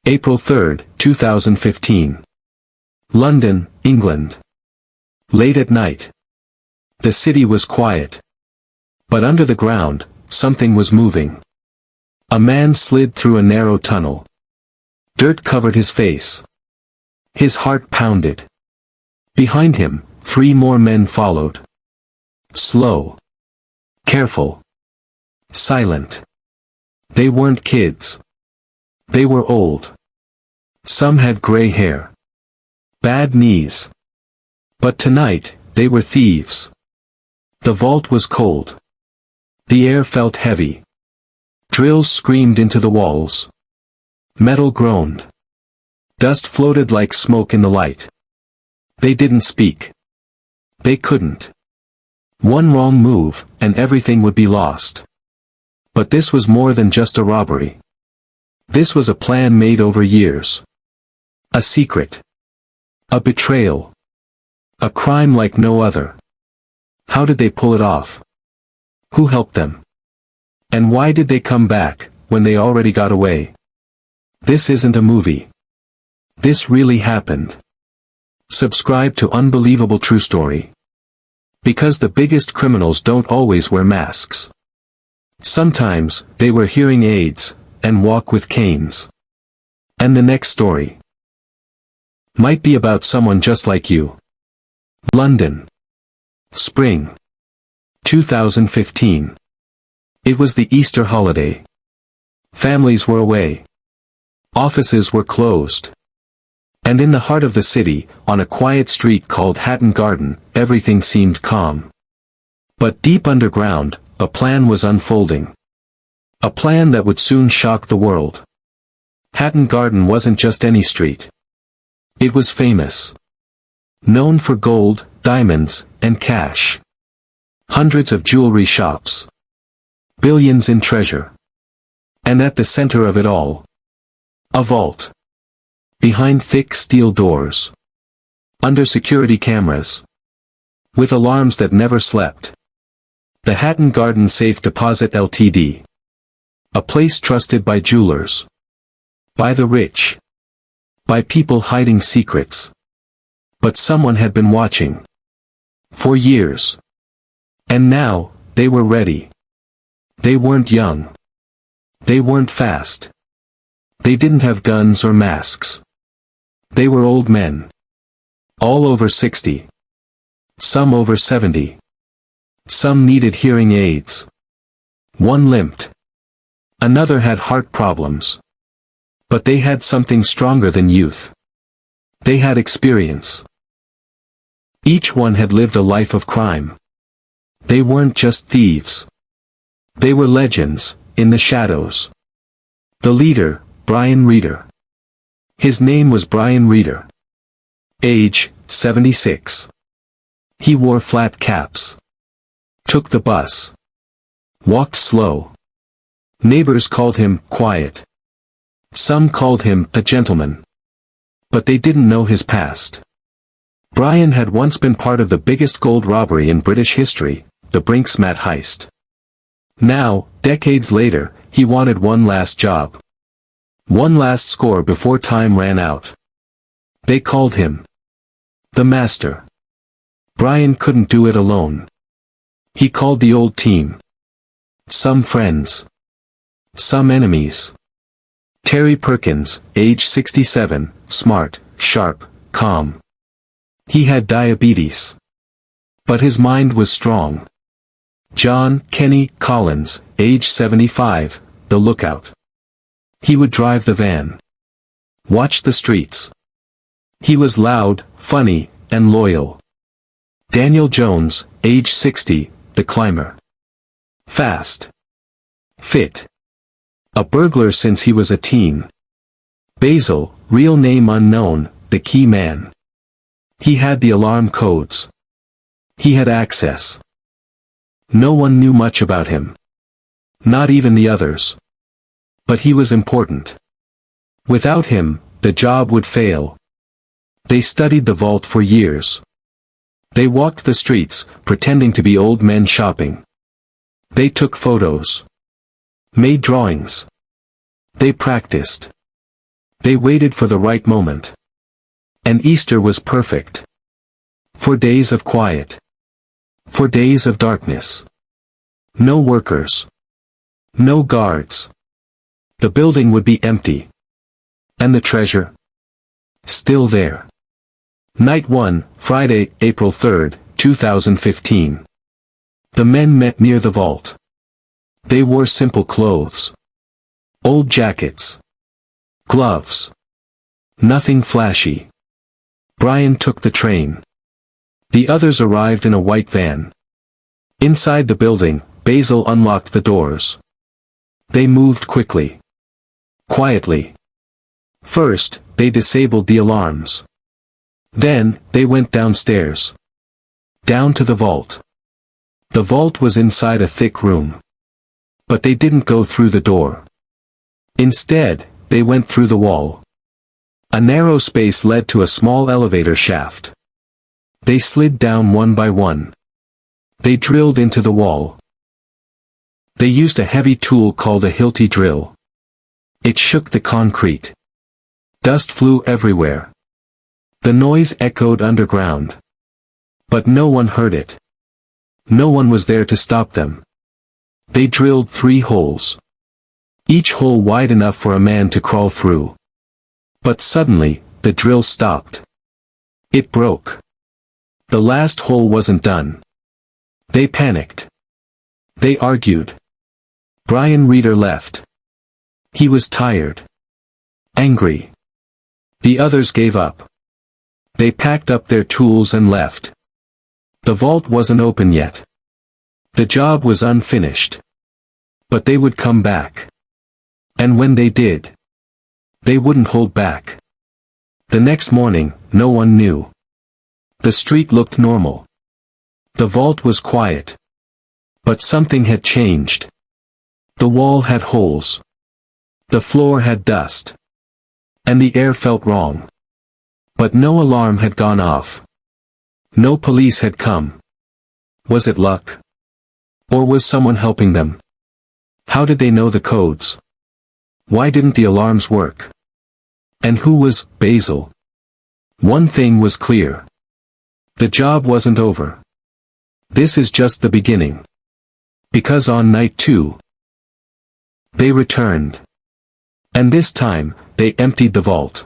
April 3, 2015. London, England. Late at night. The city was quiet. But under the ground, something was moving. A man slid through a narrow tunnel. Dirt covered his face. His heart pounded. Behind him, 3 more men followed. Slow. Careful. Silent. They weren't kids. They were old. Some had gray hair. Bad knees. But tonight, they were thieves. The vault was cold. The air felt heavy. Drills screamed into the walls. Metal groaned. Dust floated like smoke in the light. They didn't speak. They couldn't. One wrong move, and everything would be lost. But this was more than just a robbery. This was a plan made over years. A secret. A betrayal. A crime like no other. How did they pull it off? Who helped them? And why did they come back, when they already got away? This isn't a movie. This really happened. Subscribe to Unbelievable True Story. Because the biggest criminals don't always wear masks. Sometimes, they wear hearing aids, and walk with canes. And the next story might be about someone just like you. London. Spring. 2015. It was the Easter holiday. Families were away. Offices were closed. And in the heart of the city, on a quiet street called Hatton Garden, everything seemed calm. But deep underground, a plan was unfolding. A plan that would soon shock the world. Hatton Garden wasn't just any street. It was famous. Known for gold, diamonds, and cash. Hundreds of jewelry shops. Billions in treasure. And at the center of it all, a vault. Behind thick steel doors. Under security cameras. With alarms that never slept. The Hatton Garden Safe Deposit Ltd. A place trusted by jewelers. By the rich. By people hiding secrets. But someone had been watching. For years. And now, they were ready. They weren't young. They weren't fast. They didn't have guns or masks. They were old men. All over 60. Some over 70. Some needed hearing aids. One limped. Another had heart problems. But they had something stronger than youth. They had experience. Each one had lived a life of crime. They weren't just thieves. They were legends, in the shadows. The leader, Brian Reader. His name was Brian Reader. Age, 76. He wore flat caps. Took the bus. Walked slow. Neighbors called him quiet. Some called him a gentleman. But they didn't know his past. Brian had once been part of the biggest gold robbery in British history, the Brinksmat heist. Now, decades later, he wanted one last job. One last score before time ran out. They called him the Master. Brian couldn't do it alone. He called the old team. Some friends. Some enemies. Terry Perkins, age 67, smart, sharp, calm. He had diabetes. But his mind was strong. John Kenny Collins, age 75, the lookout. He would drive the van. Watch the streets. He was loud, funny, and loyal. Daniel Jones, age 60, the climber. Fast. Fit. A burglar since he was a teen. Basil, real name unknown, the key man. He had the alarm codes. He had access. No one knew much about him. Not even the others. But he was important. Without him, the job would fail. They studied the vault for years. They walked the streets, pretending to be old men shopping. They took photos. Made drawings. They practiced. They waited for the right moment. And Easter was perfect. 4 days of quiet. 4 days of darkness. No workers. No guards. The building would be empty. And the treasure? Still there. Night 1, Friday, April 3rd, 2015. The men met near the vault. They wore simple clothes. Old jackets. Gloves. Nothing flashy. Brian took the train. The others arrived in a white van. Inside the building, Basil unlocked the doors. They moved quickly. Quietly. First, they disabled the alarms. Then, they went downstairs. Down to the vault. The vault was inside a thick room. But they didn't go through the door. Instead, they went through the wall. A narrow space led to a small elevator shaft. They slid down one by one. They drilled into the wall. They used a heavy tool called a Hilti drill. It shook the concrete. Dust flew everywhere. The noise echoed underground. But no one heard it. No one was there to stop them. They drilled 3 holes. Each hole wide enough for a man to crawl through. But suddenly, the drill stopped. It broke. The last hole wasn't done. They panicked. They argued. Brian Reeder left. He was tired. Angry. The others gave up. They packed up their tools and left. The vault wasn't open yet. The job was unfinished. But they would come back. And when they did, they wouldn't hold back. The next morning, no one knew. The street looked normal. The vault was quiet. But something had changed. The wall had holes. The floor had dust. And the air felt wrong. But no alarm had gone off. No police had come. Was it luck? Or was someone helping them? How did they know the codes? Why didn't the alarms work? And who was Basil? One thing was clear. The job wasn't over. This is just the beginning. Because on night 2, they returned. And this time, they emptied the vault.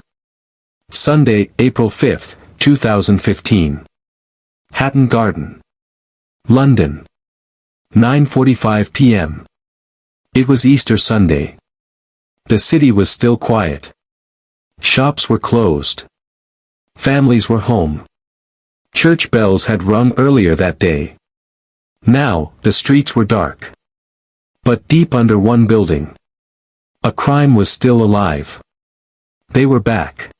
Sunday, April 5th, 2015. Hatton Garden. London. 9:45 p.m. It was Easter Sunday. The city was still quiet. Shops were closed. Families were home. Church bells had rung earlier that day. Now, the streets were dark. But deep under one building, a crime was still alive. They were back.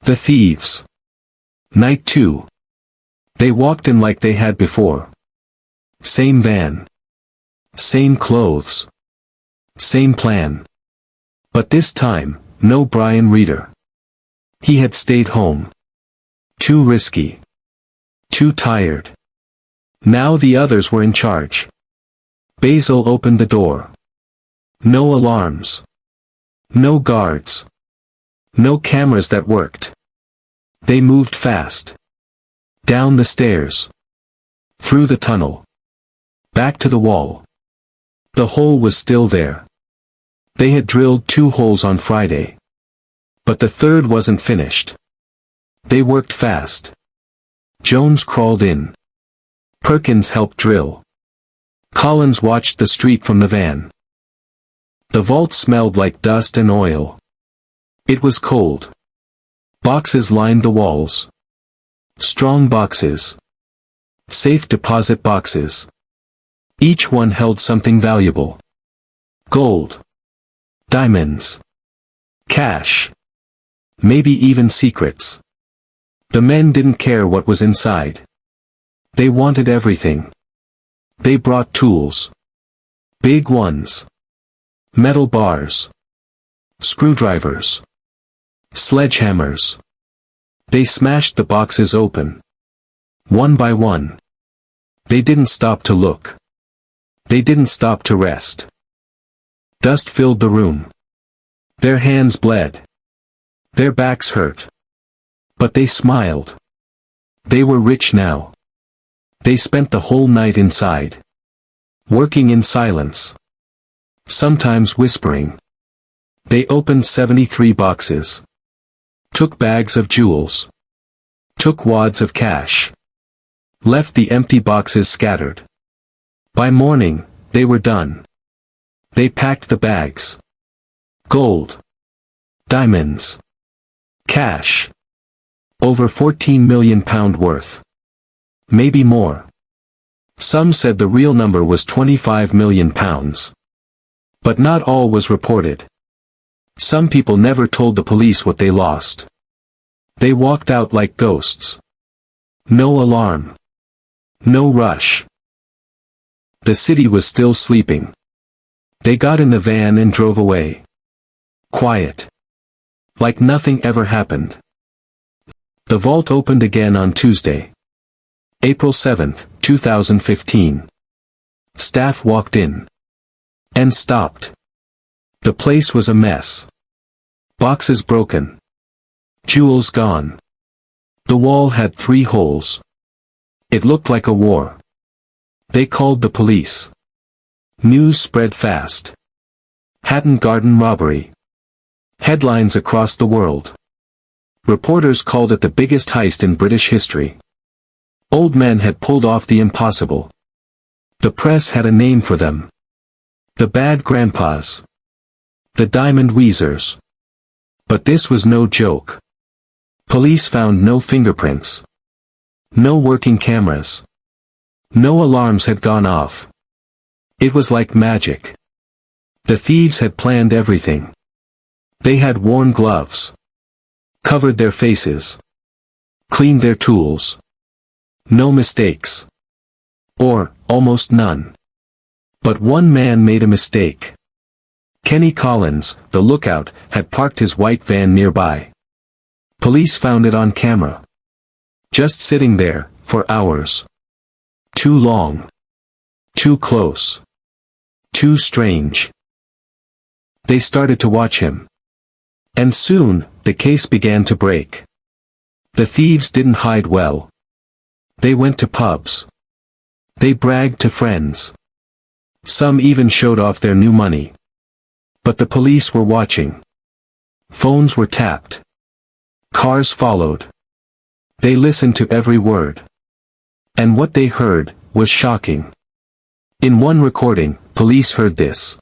The thieves. Night 2. They walked in like they had before. Same van. Same clothes. Same plan. But this time, no Brian Reeder. He had stayed home. Too risky. Too tired. Now the others were in charge. Basil opened the door. No alarms. No guards. No cameras that worked. They moved fast. Down the stairs. Through the tunnel. Back to the wall. The hole was still there. They had drilled 2 holes on Friday. But the third wasn't finished. They worked fast. Jones crawled in. Perkins helped drill. Collins watched the street from the van. The vault smelled like dust and oil. It was cold. Boxes lined the walls. Strong boxes. Safe deposit boxes. Each one held something valuable. Gold. Diamonds. Cash. Maybe even secrets. The men didn't care what was inside. They wanted everything. They brought tools. Big ones. Metal bars. Screwdrivers. Sledgehammers. They smashed the boxes open. One by one. They didn't stop to look. They didn't stop to rest. Dust filled the room. Their hands bled. Their backs hurt. But they smiled. They were rich now. They spent the whole night inside. Working in silence. Sometimes whispering. They opened 73 boxes. Took bags of jewels. Took wads of cash. Left the empty boxes scattered. By morning, they were done. They packed the bags. Gold. Diamonds. Cash. Over £14 million worth. Maybe more. Some said the real number was £25 million. But not all was reported. Some people never told the police what they lost. They walked out like ghosts. No alarm. No rush. The city was still sleeping. They got in the van and drove away. Quiet. Like nothing ever happened. The vault opened again on Tuesday. April 7, 2015. Staff walked in. And stopped. The place was a mess. Boxes broken. Jewels gone. The wall had 3 holes. It looked like a war. They called the police. News spread fast. Hatton Garden robbery. Headlines across the world. Reporters called it the biggest heist in British history. Old men had pulled off the impossible. The press had a name for them. The bad grandpas. The diamond wheezers. But this was no joke. Police found no fingerprints. No working cameras. No alarms had gone off. It was like magic. The thieves had planned everything. They had worn gloves. Covered their faces. Cleaned their tools. No mistakes. Or, almost none. But one man made a mistake. Kenny Collins, the lookout, had parked his white van nearby. Police found it on camera. Just sitting there, for hours. Too long. Too close. Too strange. They started to watch him. And soon, the case began to break. The thieves didn't hide well. They went to pubs. They bragged to friends. Some even showed off their new money. But the police were watching. Phones were tapped. Cars followed. They listened to every word. And what they heard was shocking. In one recording, police heard this.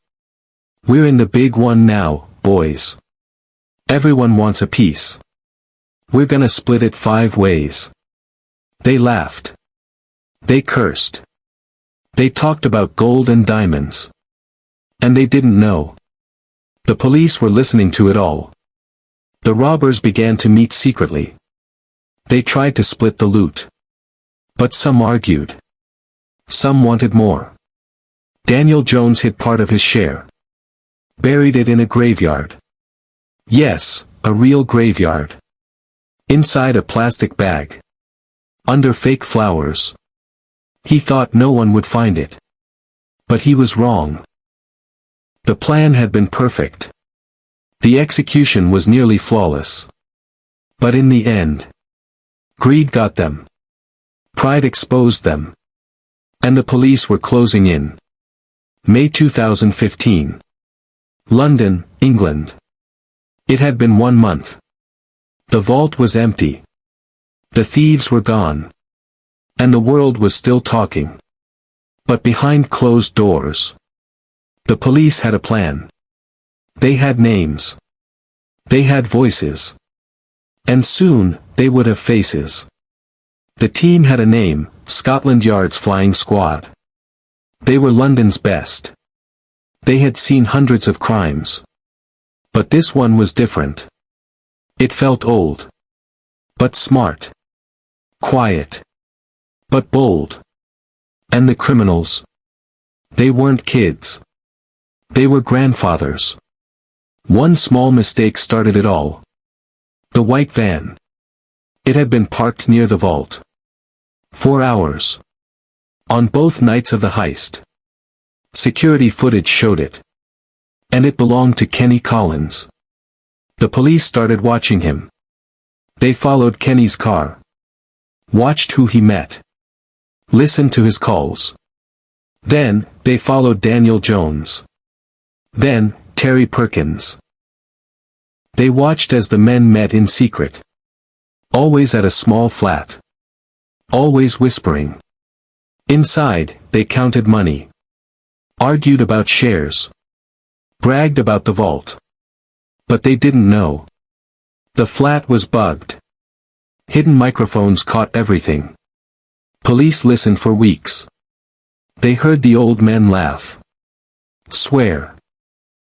"We're in the big one now, boys. Everyone wants a piece. We're gonna split it 5 ways." They laughed. They cursed. They talked about gold and diamonds. And they didn't know. The police were listening to it all. The robbers began to meet secretly. They tried to split the loot. But some argued. Some wanted more. Daniel Jones hid part of his share. Buried it in a graveyard. Yes, a real graveyard. Inside a plastic bag. Under fake flowers. He thought no one would find it. But he was wrong. The plan had been perfect. The execution was nearly flawless. But in the end, greed got them. Pride exposed them. And the police were closing in. May 2015. London, England. It had been 1 month. The vault was empty. The thieves were gone. And the world was still talking. But behind closed doors. The police had a plan. They had names. They had voices. And soon, they would have faces. The team had a name, Scotland Yard's Flying Squad. They were London's best. They had seen hundreds of crimes. But this one was different. It felt old. But smart. Quiet. But bold. And the criminals? They weren't kids. They were grandfathers. One small mistake started it all. The white van. It had been parked near the vault. 4 hours. On both nights of the heist. Security footage showed it. And it belonged to Kenny Collins. The police started watching him. They followed Kenny's car. Watched who he met. Listened to his calls. Then, they followed Daniel Jones. Then, Terry Perkins. They watched as the men met in secret. Always at a small flat. Always whispering. Inside, they counted money. Argued about shares. Bragged about the vault. But they didn't know. The flat was bugged. Hidden microphones caught everything. Police listened for weeks. They heard the old men laugh. Swear.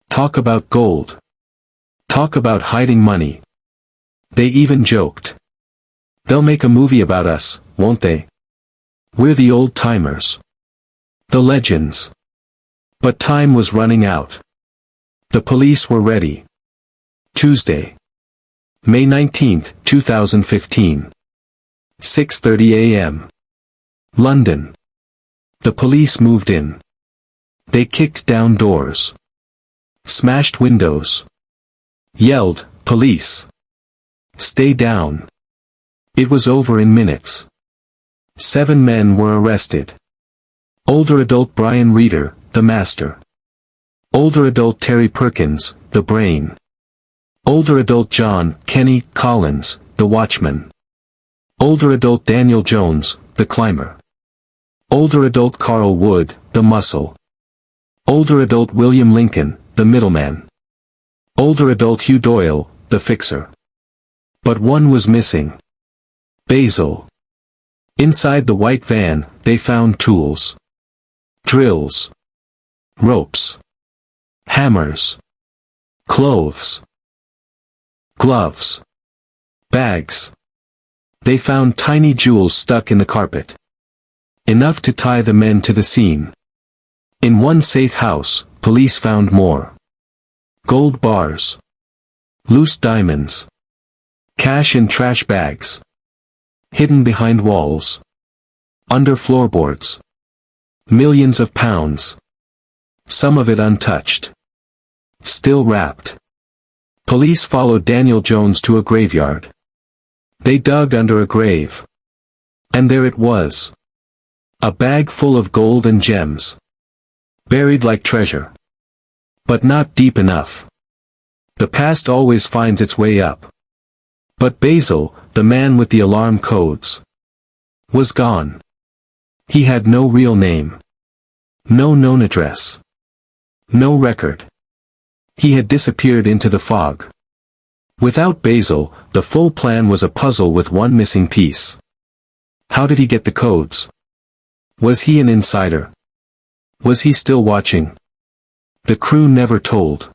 Talk about gold. Talk about hiding money. They even joked. They'll make a movie about us, won't they? We're the old-timers. The legends. But time was running out. The police were ready. Tuesday, May 19, 2015. 6:30 a.m. London. The police moved in. They kicked down doors. Smashed windows. Yelled, "Police! Stay down!" It was over in minutes. 7 men were arrested. Older adult Brian Reeder, the master. Older adult Terry Perkins, the brain. Older adult John Kenny Collins, the watchman. Older adult Daniel Jones, the climber. Older adult Carl Wood, the muscle. Older adult William Lincoln, the middleman. Older adult Hugh Doyle, the fixer. But one was missing. Basil. Inside the white van, they found tools. Drills. Ropes. Hammers. Clothes. Gloves. Bags. They found tiny jewels stuck in the carpet. Enough to tie the men to the scene. In one safe house, police found more. Gold bars. Loose diamonds. Cash in trash bags. Hidden behind walls. Under floorboards. Millions of pounds. Some of it untouched. Still wrapped. Police followed Daniel Jones to a graveyard. They dug under a grave. And there it was. A bag full of gold and gems. Buried like treasure. But not deep enough. The past always finds its way up. But Basil, the man with the alarm codes, was gone. He had no real name. No known address. No record. He had disappeared into the fog. Without Basil, the full plan was a puzzle with one missing piece. How did he get the codes? Was he an insider? Was he still watching? The crew never told.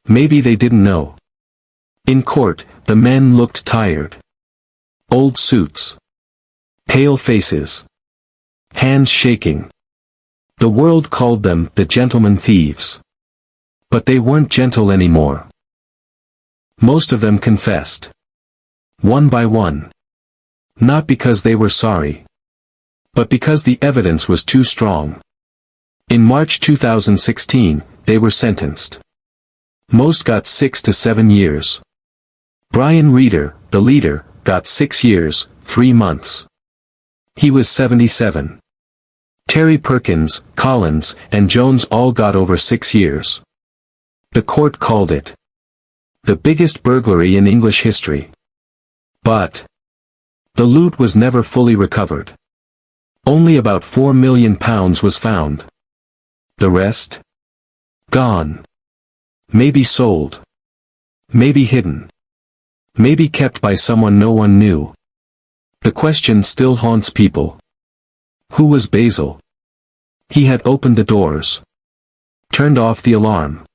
Maybe they didn't know. In court, the men looked tired. Old suits. Pale faces. Hands shaking. The world called them the gentlemen thieves. But they weren't gentle anymore. Most of them confessed. One by one. Not because they were sorry. But because the evidence was too strong. In March 2016, they were sentenced. Most got 6 to 7 years. Brian Reeder, the leader, got 6 years, 3 months. He was 77. Terry Perkins, Collins, and Jones all got over 6 years. The court called it the biggest burglary in English history. But the loot was never fully recovered. Only about £4 million was found. The rest? Gone. Maybe sold. Maybe hidden. Maybe kept by someone no one knew. The question still haunts people. Who was Basil? He had opened the doors. Turned off the alarm.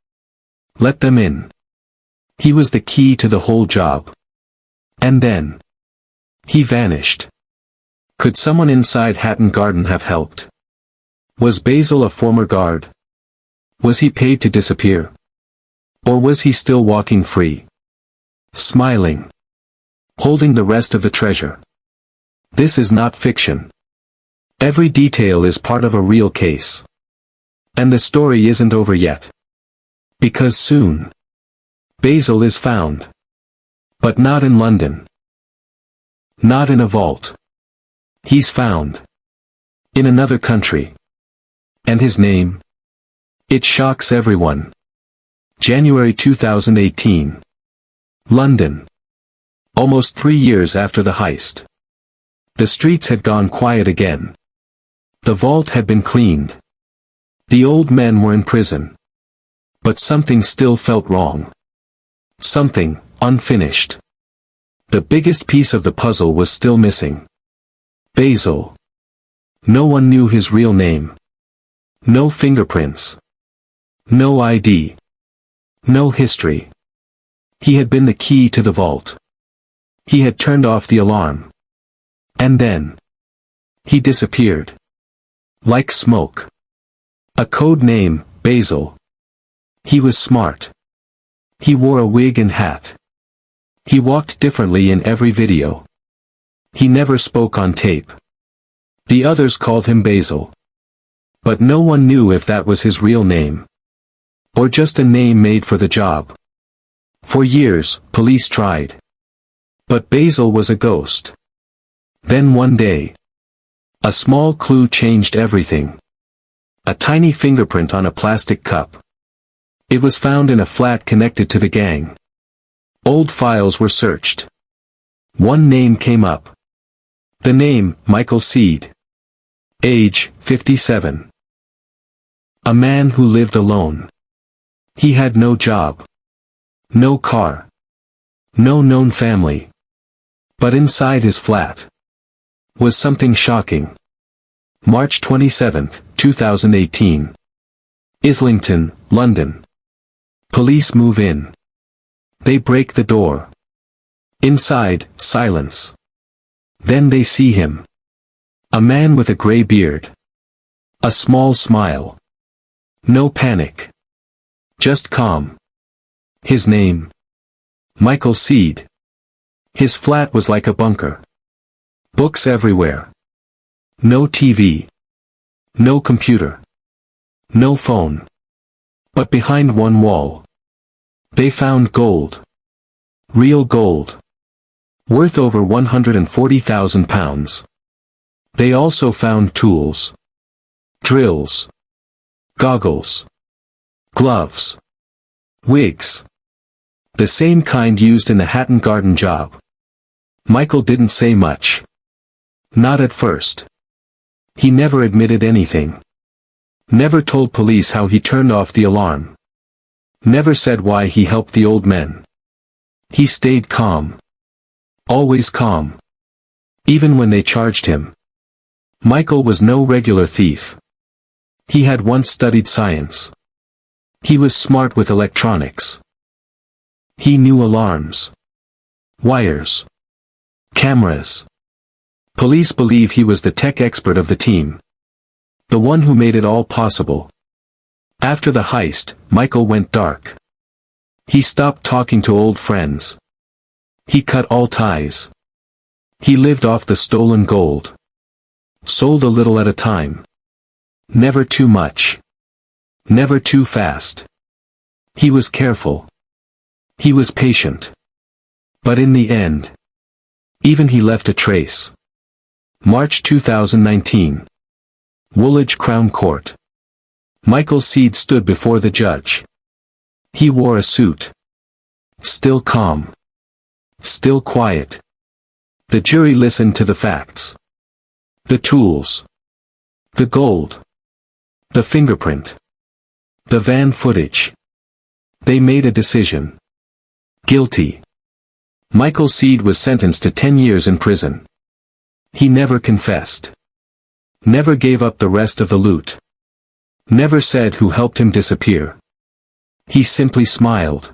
Let them in. He was the key to the whole job. And then he vanished. Could someone inside Hatton Garden have helped? Was Basil a former guard? Was he paid to disappear? Or was he still walking free? Smiling. Holding the rest of the treasure. This is not fiction. Every detail is part of a real case. And the story isn't over yet. Because soon, Basil is found. But not in London. Not in a vault. He's found. In another country. And his name? It shocks everyone. January 2018. London. Almost 3 years after the heist. The streets had gone quiet again. The vault had been cleaned. The old men were in prison. But something still felt wrong. Something, unfinished. The biggest piece of the puzzle was still missing. Basil. No one knew his real name. No fingerprints. No ID. No history. He had been the key to the vault. He had turned off the alarm. And then he disappeared. Like smoke. A code name, Basil. He was smart. He wore a wig and hat. He walked differently in every video. He never spoke on tape. The others called him Basil. But no one knew if that was his real name. Or just a name made for the job. For years, police tried. But Basil was a ghost. Then one day, a small clue changed everything. A tiny fingerprint on a plastic cup. It was found in a flat connected to the gang. Old files were searched. One name came up. The name, Michael Seed. Age, 57. A man who lived alone. He had no job. No car. No known family. But inside his flat was something shocking. March 27, 2018. Islington, London. Police move in. They break the door. Inside, silence. Then they see him. A man with a gray beard. A small smile. No panic. Just calm. His name? Michael Seed. His flat was like a bunker. Books everywhere. No TV. No computer. No phone. But behind one wall, they found gold. Real gold. Worth over £140,000. They also found tools. Drills. Goggles. Gloves. Wigs. The same kind used in the Hatton Garden job. Michael didn't say much. Not at first. He never admitted anything. Never told police how he turned off the alarm. Never said why he helped the old men. He stayed calm. Always calm. Even when they charged him. Michael was no regular thief. He had once studied science. He was smart with electronics. He knew alarms. Wires. Cameras. Police believe he was the tech expert of the team. The one who made it all possible. After the heist, Michael went dark. He stopped talking to old friends. He cut all ties. He lived off the stolen gold. Sold a little at a time. Never too much. Never too fast. He was careful. He was patient. But in the end, even he left a trace. March 2019. Woolwich Crown Court. Michael Seed stood before the judge. He wore a suit. Still calm. Still quiet. The jury listened to the facts. The tools. The gold. The fingerprint. The van footage. They made a decision. Guilty. Michael Seed was sentenced to 10 years in prison. He never confessed. Never gave up the rest of the loot. Never said who helped him disappear. He simply smiled.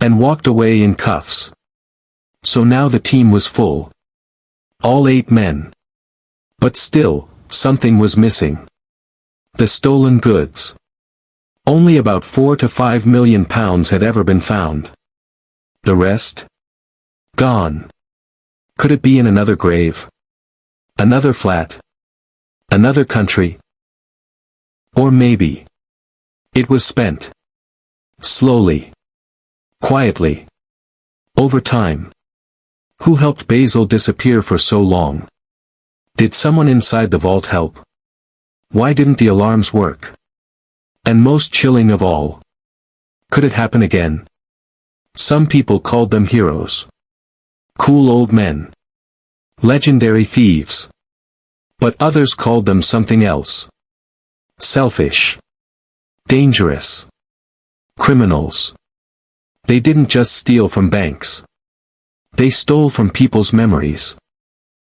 And walked away in cuffs. So now the team was full. All 8 men. But still, something was missing. The stolen goods. Only about £4 to £5 million had ever been found. The rest? Gone. Could it be in another grave? Another flat? Another country? Or maybe it was spent. Slowly. Quietly. Over time. Who helped Basil disappear for so long? Did someone inside the vault help? Why didn't the alarms work? And most chilling of all. Could it happen again? Some people called them heroes. Cool old men. Legendary thieves. But others called them something else. Selfish. Dangerous. Criminals. They didn't just steal from banks. They stole from people's memories.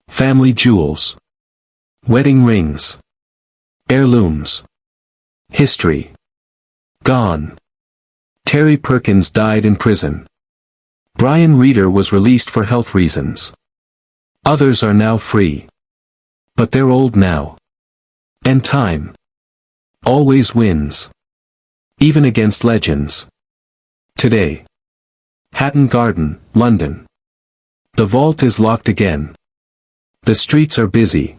Family jewels. Wedding rings. Heirlooms. History. Gone. Terry Perkins died in prison. Brian Reeder was released for health reasons. Others are now free. But they're old now. And time always wins. Even against legends. Today. Hatton Garden, London. The vault is locked again. The streets are busy.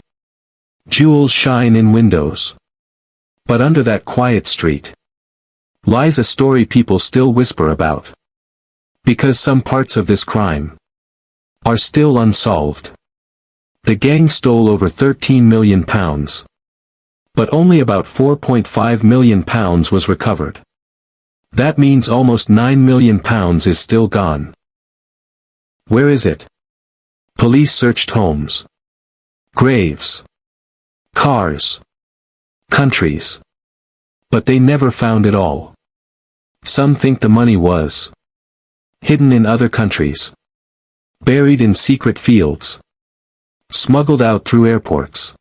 Jewels shine in windows. But under that quiet street lies a story people still whisper about. Because some parts of this crime are still unsolved. The gang stole over £13 million. But only about £4.5 million was recovered. That means almost £9 million is still gone. Where is it? Police searched homes. Graves. Cars. Countries. But they never found it all. Some think the money was hidden in other countries. Buried in secret fields. Smuggled out through airports.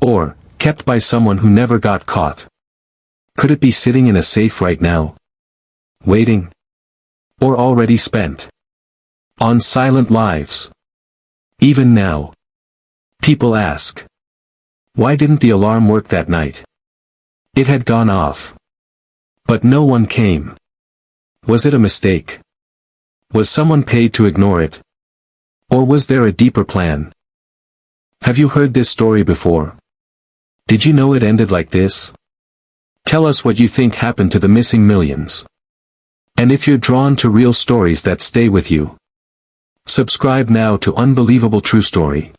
Or kept by someone who never got caught. Could it be sitting in a safe right now? Waiting? Or already spent? On silent lives? Even now. People ask. Why didn't the alarm work that night? It had gone off. But no one came. Was it a mistake? Was someone paid to ignore it? Or was there a deeper plan? Have you heard this story before? Did you know it ended like this? Tell us what you think happened to the missing millions. And if you're drawn to real stories that stay with you, subscribe now to Unbelievable True Story.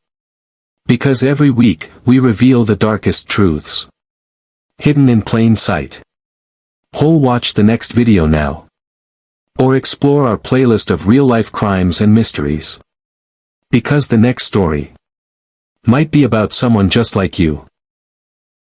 Because every week, we reveal the darkest truths. Hidden in plain sight. Watch the next video now. Or explore our playlist of real-life crimes and mysteries. Because the next story might be about someone just like you.